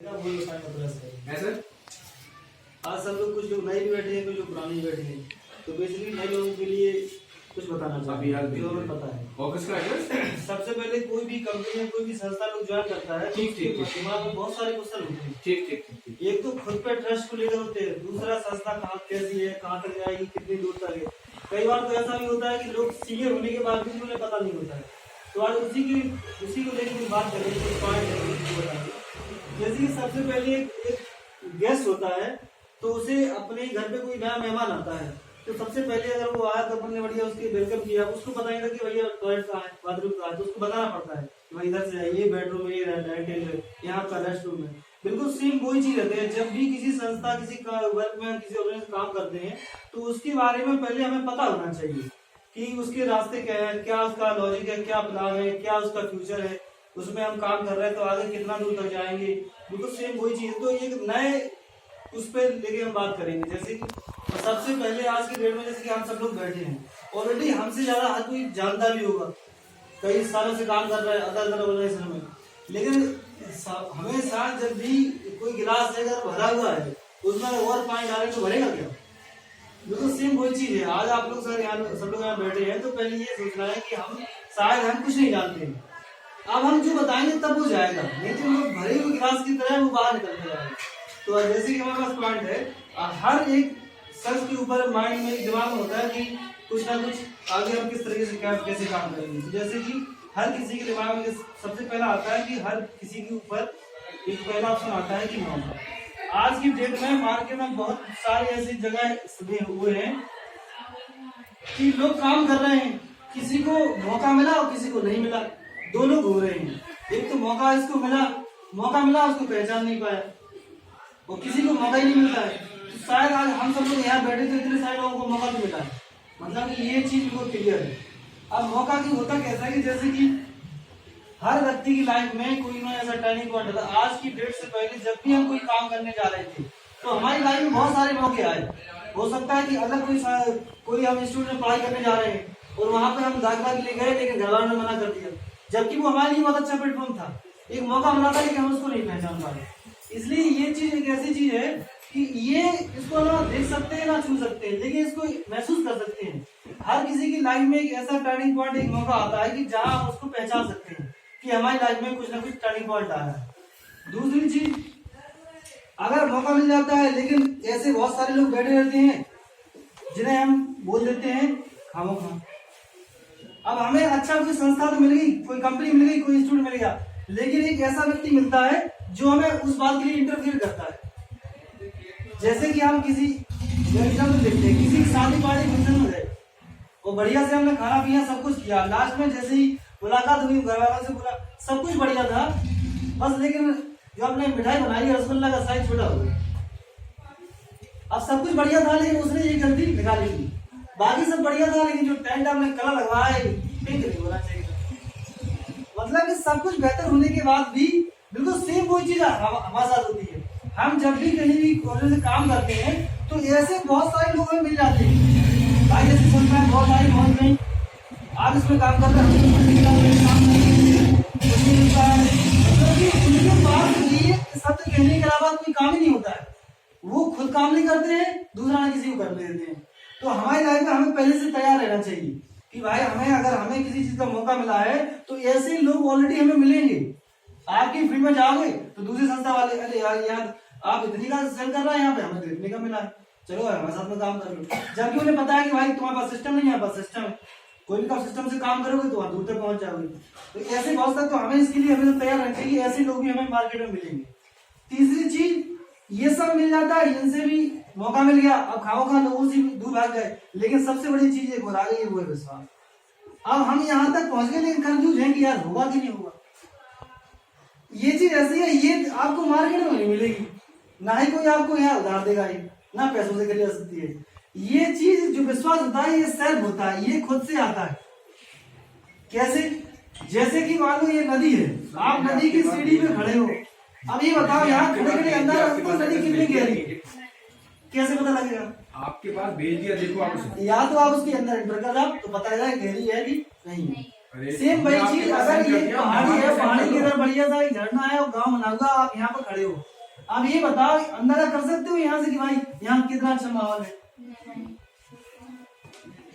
Sir आज सब लोग कुछ लोग नए भी बैठे हैं, कुछ लोग पुराने भी बैठे हैं। तो बेसिकली नए लोगों के लिए कुछ बताना चाहिए जो हमें पता है। ऑफिस का एड्रेस। सबसे पहले कोई भी कंपनी में कोई भी संस्था लोग ज्वाइन करता है तो ठीक, उसके ठीक। दिमाग में बहुत सारे क्वेश्चन होते हैं। ठीक ठीक ठीक। एक तो खुद पे ट्रस्ट को लेकर होते हैं, दूसरा संस्था कहाँ कैसी है, कहाँ तक जाएगी, कितनी दूर तक है। कई बार तो ऐसा भी होता है कि लोग सीनियर होने के बाद भी उन्हें पता नहीं होता है। तो आज उसी को लेकर कुछ बात करेंगे, कुछ पॉइंट है उसको बताएंगे। जैसे कि सबसे पहले एक गेस्ट होता है तो उसे अपने घर पे कोई नया मेहमान आता है तो सबसे पहले अगर वो आया तो अपन ने बढ़िया उसके वेलकम किया, उसको बताएगा कि भैया टॉयलेट कहाँ है, बाथरूम कहाँ है, तो उसको बताना पड़ता है कि भाई इधर से ये बेडरूम है, ये डाइनिंग टेबल है, यहाँ आपका रेस्ट रूम है। बिल्कुल सेम वही चीज रहती है। जब भी किसी संस्था किसी का वर्क में किसी ऑर्गेनाइजेशन काम करते हैं तो उसके बारे में पहले हमें पता होना चाहिए कि उसके रास्ते क्या है, क्या उसका लॉजिक है, क्या प्लान है, क्या उसका फ्यूचर है, उसमें हम काम कर रहे हैं तो आगे कितना दूर तक जाएंगे। बिल्कुल सेम वही चीज। तो एक नए उस पर लेके हम बात करेंगे। जैसे कि सबसे पहले आज के डेट में जैसे कि हम सब लोग बैठे हैं, ऑलरेडी हमसे ज्यादा हर कोई जानता भी होगा, कई सालों से काम कर रहा है अलग अलग ऑर्गेनाइजेशन में। लेकिन हमेशा जब भी कोई गिलास अगर भरा हुआ है उसमें और पानी डालें तो भरेगा क्या? बिल्कुल सेम वही चीज है। आज आप लोग सब लोग यहाँ बैठे हैं तो पहले ये सोचना है कि हम शायद हम कुछ नहीं जानते हैं, अब हम जो बताएंगे तब वो जाएगा, नहीं तो हम भरे हुए गिलास की तरह वो बाहर निकल जाएगा। तो जैसे कि हमारे पास पॉइंट है, हर एक शख्स के ऊपर माइंड में दिमाग में होता है कि कुछ ना कुछ आगे हम किस तरीके से कैसे काम करेंगे। तो जैसे कि हर किसी के दिमाग में सबसे पहला आता है कि हर किसी के ऊपर एक पहला ऑप्शन आता है कि मौका। आज की डेट में मार्केट में बहुत सारी ऐसी जगह हुए हैं कि लोग काम कर रहे हैं, किसी को मौका मिला और किसी को नहीं मिला, दो लोग हो रहे हैं। एक तो मौका इसको मिला उसको पहचान नहीं पाया और किसी को मौका ही नहीं मिलता है। तो शायद आज हम सब लोग यहाँ बैठे तो इतने सारे लोगों को मौका तो मिला है, मतलब कि ये चीज बिल्कुल क्लियर है। अब मौका की होता कैसा है कि जैसे कि हर व्यक्ति की लाइफ में कोई ना ऐसा टर्निंग पॉइंट होता है। आज की डेट से पहले जब भी हम कोई काम करने जा रहे थे तो हमारी लाइफ में बहुत सारे मौके आए। हो सकता है कि अलग कोई हम इंस्टीट्यूट में पढ़ाई करने जा रहे हैं और वहां पे हम दाखिला के लिए गए लेकिन घर वालों ने मना कर दिया, जबकि वो हमारे लिए बहुत अच्छा प्लेटफॉर्म था, एक मौका मिला था लेकिन हम उसको नहीं पहचान पाए। इसलिए ये चीज एक ऐसी चीज है कि ये इसको ना देख सकते हैं ना छू सकते हैं, लेकिन इसको महसूस कर सकते हैं। हर किसी की लाइफ में एक ऐसा टर्निंग पॉइंट एक मौका आता है कि जहां हम उसको पहचान सकते हैं कि हमारी लाइफ में कुछ ना कुछ टर्निंग पॉइंट आया है। दूसरी चीज, अगर मौका मिल जाता है लेकिन ऐसे बहुत सारे लोग बैठे रहते हैं जिन्हें हम बोल देते हैं खामोखा। अब हमें अच्छा कोई संस्था तो मिल गई, कोई कंपनी मिल गई, कोई इंस्टीट्यूट मिल गया, लेकिन एक ऐसा व्यक्ति मिलता है जो हमें उस बात के लिए इंटरफेयर करता है। जैसे कि हम किसी एग्जाम्पल देखते हैं, किसी शादी पार्टी फंक्शन में गए और बढ़िया से हमने खाना पीना सब कुछ किया, लास्ट में जैसे ही मुलाकात हुई घर वालों से बोला सब कुछ बढ़िया था, बस लेकिन जो आपने मिठाई बनाई रसगुल्ला का साइज छोटा हो गया। अब सब कुछ बढ़िया था लेकिन उसने ये गलती निकाली थी, बाकी सब बढ़िया था लेकिन जो टेंट आपने कलर लगवाया है पिंक नहीं होना चाहिए। मतलब कि सब कुछ बेहतर होने के बाद भी बिल्कुल सेम वही चीज हमारे साथ होती है। हम जब भी कहीं भी कॉलेज से काम करते हैं तो ऐसे बहुत सारे लोग हमें मिल जाते हैं, भाई जैसे सुन रहे हैं बहुत सारी मौज नहीं, आप इसमें काम कर रहे हैं उनके पास ये सत्य कहने के अलावा कोई काम ही नहीं होता है, वो खुद काम नहीं करते हैं, दूसरा ना किसी को कर देते हैं। तो हमारी लाइफ में हमें पहले से तैयार रहना चाहिए कि भाई अगर हमें किसी चीज का मौका मिला है तो ऐसे लोग ऑलरेडी हमें मिलेंगे। आपकी फील्ड में जाओगे तो दूसरी संस्था वाले अरे यार यहाँ आप इतनी का सेल कर रहे हैं, यहाँ पे हमें तो इतने का मिला है, चलो हमारे साथ में काम कर लो। जबकि उन्हें पता है कि भाई तुम्हारे पास सिस्टम नहीं है, हमारे पास सिस्टम है, कोई भी सिस्टम से काम करोगे तो वहां दूर तक पहुंच जाओगे। तो ऐसे बहुत तक तो हमें इसके लिए हमें तो तैयार रहना चाहिए, ऐसे लोग भी हमें मार्केट में मिलेंगे। तीसरी चीज, ये सब मिल जाता है, इनसे भी मौका मिल गया, अब खाओ लोगों से दूर भाग गए, लेकिन सबसे बड़ी चीज एक और आ गई, वो है विश्वास। अब हम यहाँ तक पहुंच गए लेकिन कंफ्यूज हैं कि यार होगा कि नहीं होगा। ये चीज ऐसी है, ये आपको मार्केट में नहीं मिलेगी, ना ही कोई आपको यहाँ उधार देगा, ना पैसों से खरीद जा सकती है। ये चीज जो विश्वास होता है ये सेल्फ होता है, ये खुद से आता है। कैसे? जैसे कि मान लो ये नदी है, आप नदी की सीढ़ी पे खड़े हो, अब ये बताओ यहाँ खड़े अंदर तो नदी कितनी गहरी है, कैसे पता लगेगा? आपके पास भेज दिया, देखो आप या तो आप उसके अंदर एंटर कर जाओ तो पता लगा गहरी है कि नहीं है। सेम वही चीज, अगर ये पहाड़ी है, पहाड़ी के अंदर बढ़िया सा एक झरना है और गाँव बना हुआ, आप यहाँ पर खड़े हो, आप ये बताओ अंदाजा कर सकते हो यहाँ से कि भाई यहाँ कितना अच्छा माहौल है?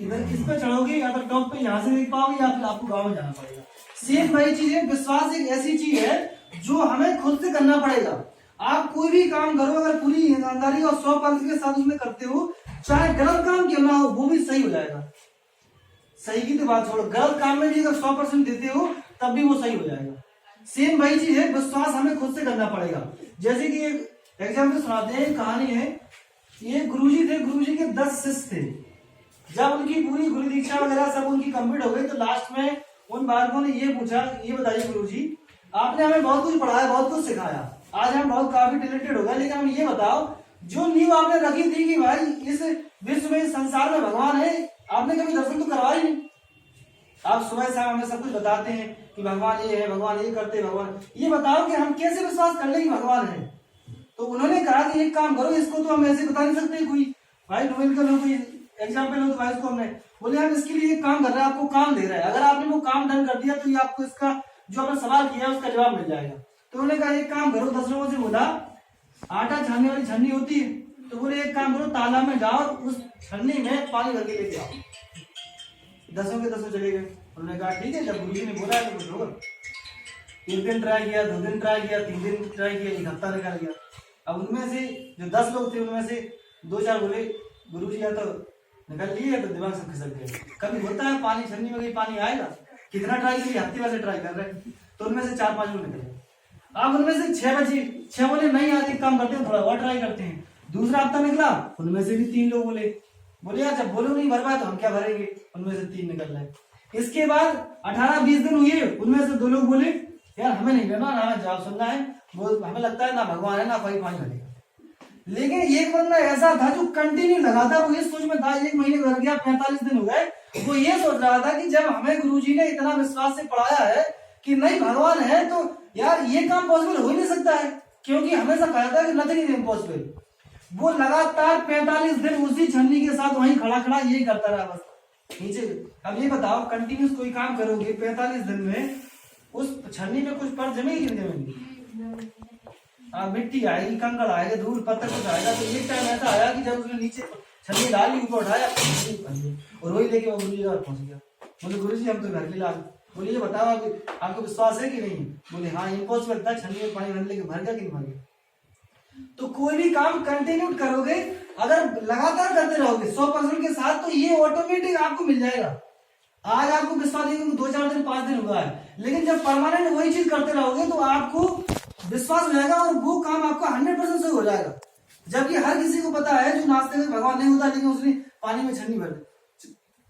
इधर किस पे चढ़ोगे, या तो टॉप पे यहाँ से देख पाओगे, या फिर आपको गाँव में जाना पड़ेगा। सेम वही चीज है, विश्वास एक ऐसी चीज है जो हमें खुद से करना पड़ेगा। आप कोई भी काम करो अगर पूरी ईमानदारी और 100% के साथ उसमें करते हो, चाहे गलत काम क्यों ना हो वो भी सही हो जाएगा। सही की तो बात छोड़ो, गलत काम में भी अगर 100% देते हो तब भी वो सही हो जाएगा। सेम वही चीज है, विश्वास हमें खुद से करना पड़ेगा। जैसे कि एक एग्जाम्पल सुनाते हैं, कहानी है, ये गुरुजी थे, गुरुजी के 10 शिष्य थे। जब उनकी पूरी गुरु दीक्षा वगैरह सब उनकी कंप्लीट हो गई तो लास्ट में उन बालकों ने ये पूछा, ये बताइए गुरुजी आपने हमें बहुत कुछ पढ़ाया, बहुत कुछ सिखाया, आज हम बहुत काफी टैलेंटेड हो गए, लेकिन हम ये बताओ जो नींव आपने रखी थी कि भाई इस विश्व में, इस संसार में भगवान है, आपने कभी दर्शन तो करवाया ही नहीं। आप सुबह शाम हमें सब कुछ बताते हैं कि भगवान ये है, भगवान ये करते हैं, भगवान ये बताओ कि हम कैसे विश्वास कर ले कि भगवान है। तो उन्होंने कहा कि एक काम करो, इसको तो हम ऐसे बता नहीं सकते, कोई भाई नोबेल का कोई एग्जाम्पल हो तो भाई इसको हमने बोले हम इसके लिए एक काम कर रहे हैं, आपको काम दे रहा है, अगर आपने वो काम डन कर दिया तो ये आपको इसका जो आपने सवाल किया है उसका जवाब मिल जाएगा। तो उन्होंने कहा एक काम करो, 10 लोगों से बोला आटा छानने वाली छन्नी होती है, तो बोले एक काम करो तालाब में जाओ उस छन्नी में पानी भर के लेके आओ। 10 के 10 चले गए। उन्होंने कहा ठीक है, जब गुरुजी ने बोला है तो कुछ होगा। 1 दिन ट्राई किया, 2 दिन ट्राई किया, 3 दिन ट्राई किया, 1 हफ्ता निकल गया। अब उनमें से जो 10 लोग थे उनमें से 2-4 बोले गुरुजी या तो निकल लिए तो दिमाग से खिसक गए। कभी होता है पानी छन्नी में गई पानी आएगा, कितना ट्राई किया, हफ्ते वैसे ट्राई कर रहे हैं, तो उनमें से 4-5 लोग निकल गए। अब उनमें से 6 बचे, 6 बोले नहीं आज एक काम करते हैं, थोड़ा और ट्राई करते हैं। दूसरा हफ्ता निकला, उनमें से भी 3 लोग बोले यार जब बोलो नहीं भर पाए तो हम क्या भरेंगे, उनमें से 3 निकल रहे। इसके बाद 18-20 दिन हुए, उनमें से 2 लोग बोले यार हमें नहीं करना, ना हमें जवाब सुनना है, वो हमें लगता है ना भगवान है ना कोई पानी भरेगा। लेकिन एक बंदा ऐसा था जो कंटिन्यू लगा था, वो इस सोच में था, 1 महीने भर गया, 45 दिन हो गए, वो ये सोच रहा था कि जब हमें गुरुजी ने इतना विश्वास से पढ़ाया है कि नहीं भगवान है तो यार ये काम पॉसिबल हो ही नहीं सकता है, क्योंकि हमेशा कहा था कि नथिंग इज इम्पॉसिबल। वो लगातार 45 दिन उसी छन्नी के साथ वहीं खड़ा खड़ा यही करता रहा बस नीचे। अब ये बताओ कंटिन्यूस कोई काम करोगे 45 दिन में, उस छन्नी में कुछ पर जमेगी नहीं जमेगी? मिट्टी आएगी, कंकड़ आएगा, धूल पत्थर कुछ आएगा। तो एक टाइम ऐसा आया कि जब उसने नीचे छन्नी डाली, ऊपर उठाया और वही लेके वो गुरुजी घर पहुंच गया। बोले गुरुजी हम तो घर के लाल। बोले ये बताओ आपको विश्वास है कि नहीं? बोले हाँ इम्पॉसिबल था, छन्नी में पानी भरने के भर गया कि नहीं भर गया। तो कोई भी काम कंटिन्यू करोगे, अगर लगातार करते रहोगे 100% के साथ, तो ये ऑटोमेटिक आपको मिल जाएगा। आज आपको विश्वास नहीं 2-4 दिन 5 दिन हुआ है, लेकिन जब परमानेंट वही चीज करते रहोगे तो आपको विश्वास हो जाएगा और वो काम आपका 100% सही हो जाएगा। जबकि हर किसी को पता है जो नाचते हुए भगवान नहीं होता, लेकिन उसने पानी में छन्नी भर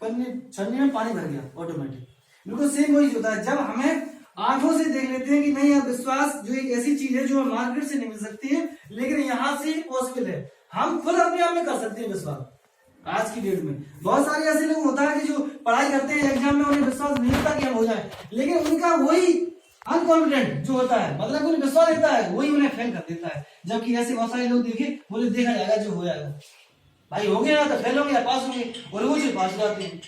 दी, छन्नी में पानी भर गया ऑटोमेटिक। बिल्कुल सेम वही होता है। जब हमें आंखों से देख लेते हैं कि नहीं यार विश्वास जो एक ऐसी चीज है जो मार्केट से नहीं मिल सकती है, लेकिन यहाँ से पॉसिबल है, हम खुद अपने आप में कर सकते हैं विश्वास। आज की डेट में बहुत सारे ऐसे लोग होता है कि जो पढ़ाई करते हैं, एग्जाम में उन्हें विश्वास नहीं होता कि हम हो जाए, लेकिन उनका वही अनकॉन्फिडेंट जो होता है, मतलब उन्हें विश्वास देता है, वही उन्हें फेल कर देता है। जबकि ऐसे बहुत सारे लोग देखे बोले देखा जाएगा जो हो जाएगा, भाई हो गया तो फेल होंगे या पास होंगे, और वो चीज पास जाते हैं।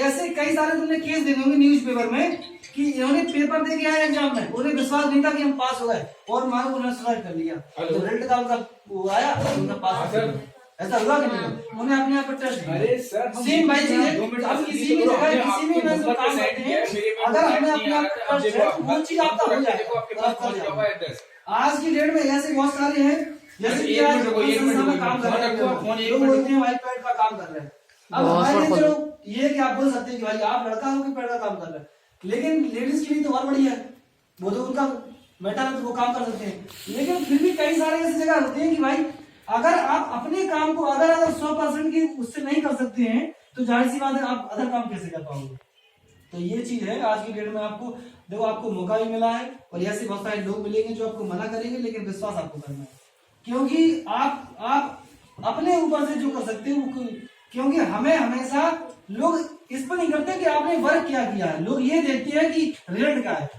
ऐसे कई सारे तुमने केस देखे होंगे न्यूज़पेपर में कि इन्होंने पेपर दे के आए एग्जाम में, उन्हें विश्वास नहीं था कि हम पास हो गए, और मानो उन्होंने सुसाइड कर लिया, तो रिजल्ट का उनका वो आया उनका पास। ऐसा हुआ कि नहीं? उन्हें अपने आप पर ट्रस्ट नहीं। सेम भाई जी आप किसी भी जगह किसी भी में काम करते हैं, अगर हमें अपने आप पर ट्रस्ट है वो चीज आपका हो जाएगा। आज की डेट में ऐसे बहुत सारे हैं, जैसे कि आज में काम कर रहे हैं, लोग बोलते हैं भाई पेड़ का काम कर रहे हैं। अब हमारे चलो ये कि आप बोल सकते हैं कि भाई आप लड़का हो कि पेड़ का काम कर रहे हैं, लेकिन लेडीज के लिए तो और बढ़िया है, वो तो उनका बेटा है तो वो काम कर सकते हैं। लेकिन फिर भी कई सारे ऐसी जगह होते हैं कि भाई अगर आप अपने काम को अगर 100% की उससे नहीं कर सकते हैं, तो जाहिर सी बात है आप अदर काम कैसे कर पाओगे। तो ये चीज है आज की डेट में। आपको देखो आपको मौका भी मिला है, और ऐसे बहुत सारे लोग मिलेंगे जो आपको मना करेंगे, लेकिन विश्वास आपको करना है, क्योंकि आप अपने ऊपर से जो कर सकते हो। क्योंकि हमें हमेशा लोग इस पर नहीं करते कि आपने वर्क क्या किया है, लोग ये देखते हैं कि रिजल्ट क्या है।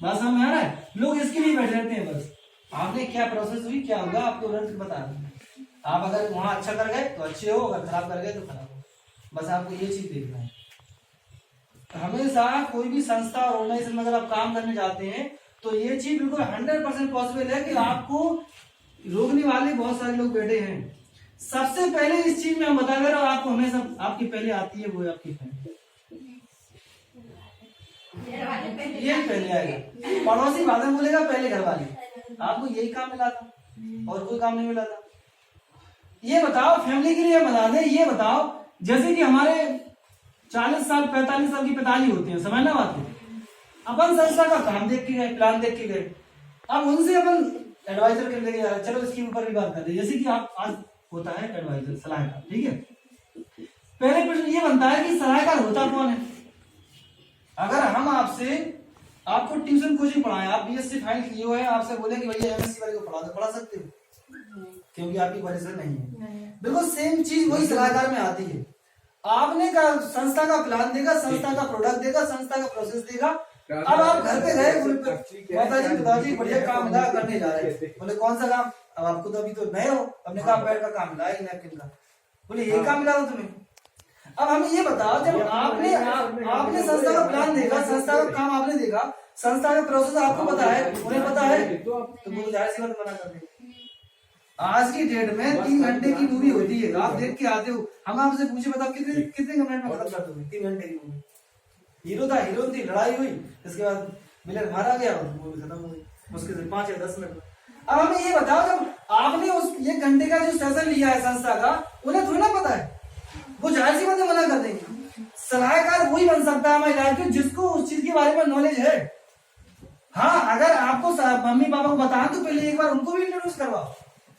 बात समझ में आ रहा है? लोग इसके लिए बैठे रहते हैं, बस आपने क्या प्रोसेस हुई क्या होगा आपको रिजल्ट बता दें। आप अगर वहां अच्छा कर गए तो अच्छे हो, अगर खराब कर गए तो खराब हो, बस आपको ये चीज देखना है। हमेशा कोई भी संस्था ऑर्गेनाइजेशन में अगर आप काम करने जाते हैं तो ये चीज बिल्कुल 100% पॉसिबल है कि आपको रोकने वाले बहुत सारे लोग बैठे हैं। सबसे पहले इस चीज में हम बता दे रहे हो, आपको हमेशा आपकी पहले आती है वो है आपकी फैमिली, ये पहले आएगा। पड़ोसी बाद में बोलेगा, पहले घर वाले। आपको यही काम मिला था और कोई काम नहीं मिला था। ये बताओ फैमिली के लिए बता दे, ये बताओ जैसे कि हमारे 40 साल 45 साल की पिताजी होते हैं, समझना बात है, अपन संस्था का काम देख के गए, प्लान देख के गए, अब उनसे अपन एडवाइजर के लेके जा रहे, चलो इसके ऊपर भी बात कर रहे। जैसे कि आप आज होता है एडवाइजर, सलाहकार, ठीक है। पहले प्रश्न ये बनता है कि सलाहकार होता कौन है। अगर हम आपसे आपको ट्यूशन कोचिंग पढ़ाएं, आप बीएससी फाइनल किए हुए हैं, आपसे बोले कि भैया एमएससी वाले को पढ़ा दो, पढ़ा सकते हो क्योंकि आपकी परिसर नहीं है। बिल्कुल सेम चीज वही सलाहकार में आती है। आपने का संस्था का प्लान देगा, संस्था का प्रोडक्ट देगा, संस्था का प्रोसेस देगा। अब आप घर पे गए, माताजी पिताजी बढ़िया काम मिला करने जा रहे हैं, बोले कौन सा काम, अब आपको तो अभी तो नए हो, हमने कहा पैड का काम मिला है, नैपकिन का, बोले ये काम मिला था तुम्हें। अब हमें ये बताओ, जब आपने संस्था का प्लान देखा, संस्था का काम आपने देखा, संस्था का प्रोसेस आपको पता है, उन्हें पता है, तो वो जाहिर सी बात मना कर देंगे। आज की डेट में 3 घंटे की मूवी होती है, आप देख के आते हो, हम आपसे पूछे बताओ कितने मिनट में खत्म कर दोगे 3 घंटे की मूवी। हीरो था, हीरोइन थी, लड़ाई हुई, इसके बाद विलेन मारा गया और मूवी खत्म हो गई मुश्किल से 5 या 10 मिनट में। अब हमें ये बताओ, जब आपने उस 1 घंटे का जो सेशन लिया है संस्था का, उन्हें थोड़ी ना पता है, वो जाहिर सी बात मना कर देंगे। सलाहकार वही बन सकता है हमारी लाइफ में जिसको उस चीज के बारे में नॉलेज है। हाँ, अगर आपको मम्मी पापा को बताएं तो पहले एक बार उनको भी इंट्रोड्यूस करवाओ,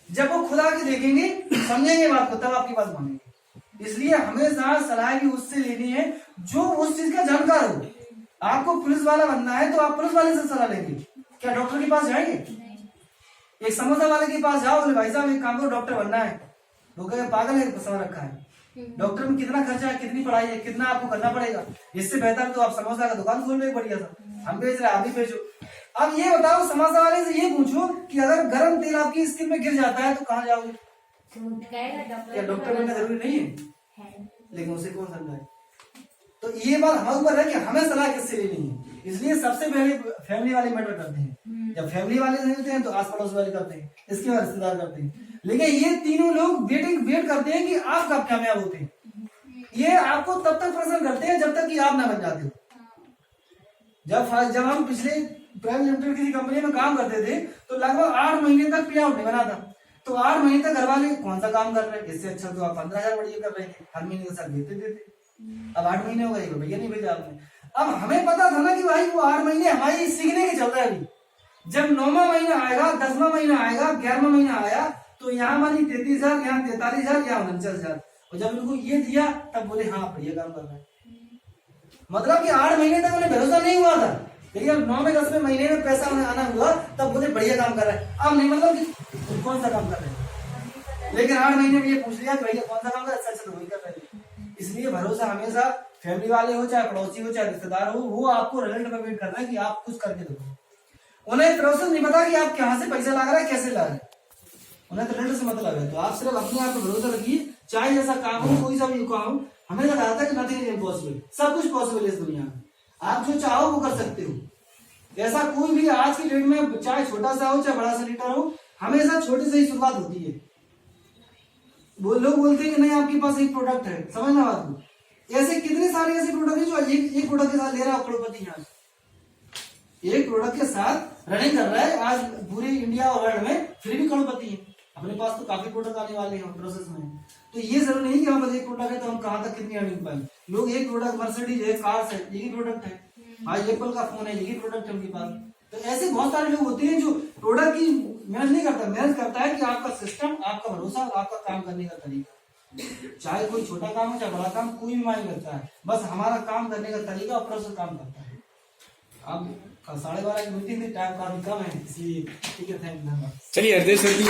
जब वो खुद आके देखेंगे, समझेंगे बात को, तब आपकी बात मानेंगे। इसलिए हमेशा सलाह भी उससे लेनी है जो उस चीज का जानकार हो। आपको पुलिस वाला बनना है तो आप पुलिस वाले से सलाह लेंगे, क्या डॉक्टर के पास जाएंगे? एक समोसा वाले के पास जाओ, बोले भाई साहब एक काम करो, डॉक्टर बनना है, वो कहे पागल है, समझ रखा है, डॉक्टर में कितना खर्चा है, कितनी पढ़ाई है, कितना आपको करना पड़ेगा, इससे बेहतर तो आप समोसा का दुकान खोल लो बढ़िया सा, हम बेच रहे आप भी बेचो। अब ये बताओ, समोसा वाले से ये पूछो कि अगर गर्म तेल आपकी स्किन में गिर जाता है तो कहाँ जाओगे? क्या डॉक्टर बनना जरूरी नहीं है? लेकिन उसे कौन समझाए? तो ये बात हमारे ऊपर है कि हमें सलाह किससे लेनी है। इसलिए सबसे पहले फैमिली वाले मैटर करते हैं। जब फैमिली वाले नहीं होते हैं तो आस पड़ोस वाले करते हैं, इसके बाद रिश्तेदार करते हैं। लेकिन ये तीनों लोग वेट करते हैं कि आप कब कामयाब होते हैं। ये आपको तब तक पसंद करते हैं जब तक कि आप ना बन जाते हो। जब हम पिछले प्राइवेट लिमिटेड किसी कंपनी में काम करते थे तो लगभग 8 महीने तक पे आउट नहीं बना था। तो 8 महीने तक घर वाले कौन सा काम कर रहे हैं, इससे अच्छा तो आप 15,000 बढ़िया कर रहे थे, हर महीने का साथ देते। अब 8 महीने हो गए, भैया नहीं भेजा आपने। अब हमें पता था ना कि भाई वो 8 महीने हमारी सीखने के चल रहे हैं। अभी जब 9वां महीना आएगा, 10वां महीना आएगा, 11वां महीना आया तो यहाँ मानी 33,000, यहाँ 43,000, यहाँ 49,000। और जब उनको ये दिया तब बोले हाँ बढ़िया काम कर रहे हैं। मतलब कि 8 महीने तक उन्हें भरोसा नहीं हुआ था, लेकिन 9वें 10वें महीने में पैसा उन्हें आना हुआ तब बोले बढ़िया काम कर रहे हैं। अब नहीं मतलब कि कौन सा काम कर रहे हैं, लेकिन 8 महीने में ये पूछ लिया कि भैया कौन सा काम कर रहे हैं, अच्छा तो वही कर रहे हैं। इसलिए भरोसा हमेशा फैमिली वाले हो, चाहे पड़ोसी हो, चाहे रिश्तेदार हो, वो आपको रिजल्ट में वेट कर रहे हैं कि आप कुछ करके दो। उन्हें प्रोसेस नहीं पता कि आप कहाँ से पैसा ला रहे हैं, कैसे ला रहे हैं, उन्हें तो रिजल्ट से मतलब है। तो आप सिर्फ अपने आप पर भरोसा रखिए, चाहे जैसा काम हो, कोई सा भी काम हो। हमें लगा था कि नथिंग इज इम्पॉसिबल, सब कुछ पॉसिबल है इस दुनिया में। आप जो चाहो वो कर सकते हो। ऐसा कोई भी आज की डेट में, चाहे छोटा सा हो चाहे बड़ा सा लीटर हो, हमेशा छोटे से ही शुरुआत होती है। वो लोग बोलते हैं कि नहीं आपके पास एक प्रोडक्ट है, समझना बात को। ऐसे कितने सारे ऐसे प्रोडक्ट है जो एक प्रोडक्ट के साथ ले रहा है करोड़पति, यहाँ एक प्रोडक्ट के साथ रनिंग कर रहा है आज पूरे इंडिया और वर्ल्ड में, फिर भी करोड़पति है। अपने पास तो काफी प्रोडक्ट आने वाले हैं प्रोसेस में। तो ये जरूर नहीं कि हम बस एक प्रोडक्ट है तो हम कहाँ तक कितनी अर्निंग पाए। लोग एक प्रोडक्ट मर्सिडीज है, कार्स है, यही प्रोडक्ट है, आज एप्पल का फोन है, यही प्रोडक्ट है उनके पास। तो ऐसे बहुत सारे लोग होते हैं जो प्रोडक्ट की मेहनत नहीं करता, मेहनत करता है कि आपका सिस्टम, आपका भरोसा और आपका काम करने का तरीका, चाहे कोई छोटा काम हो चाहे बड़ा काम, कोई भी मायने करता है, बस हमारा काम करने का तरीका और प्रोसेस काम करता है। अब 12:30 की मीटिंग थी, टाइम काफी कम है, इसलिए ठीक है, थैंक यू, धन्यवाद। चलिए हृदय सर जी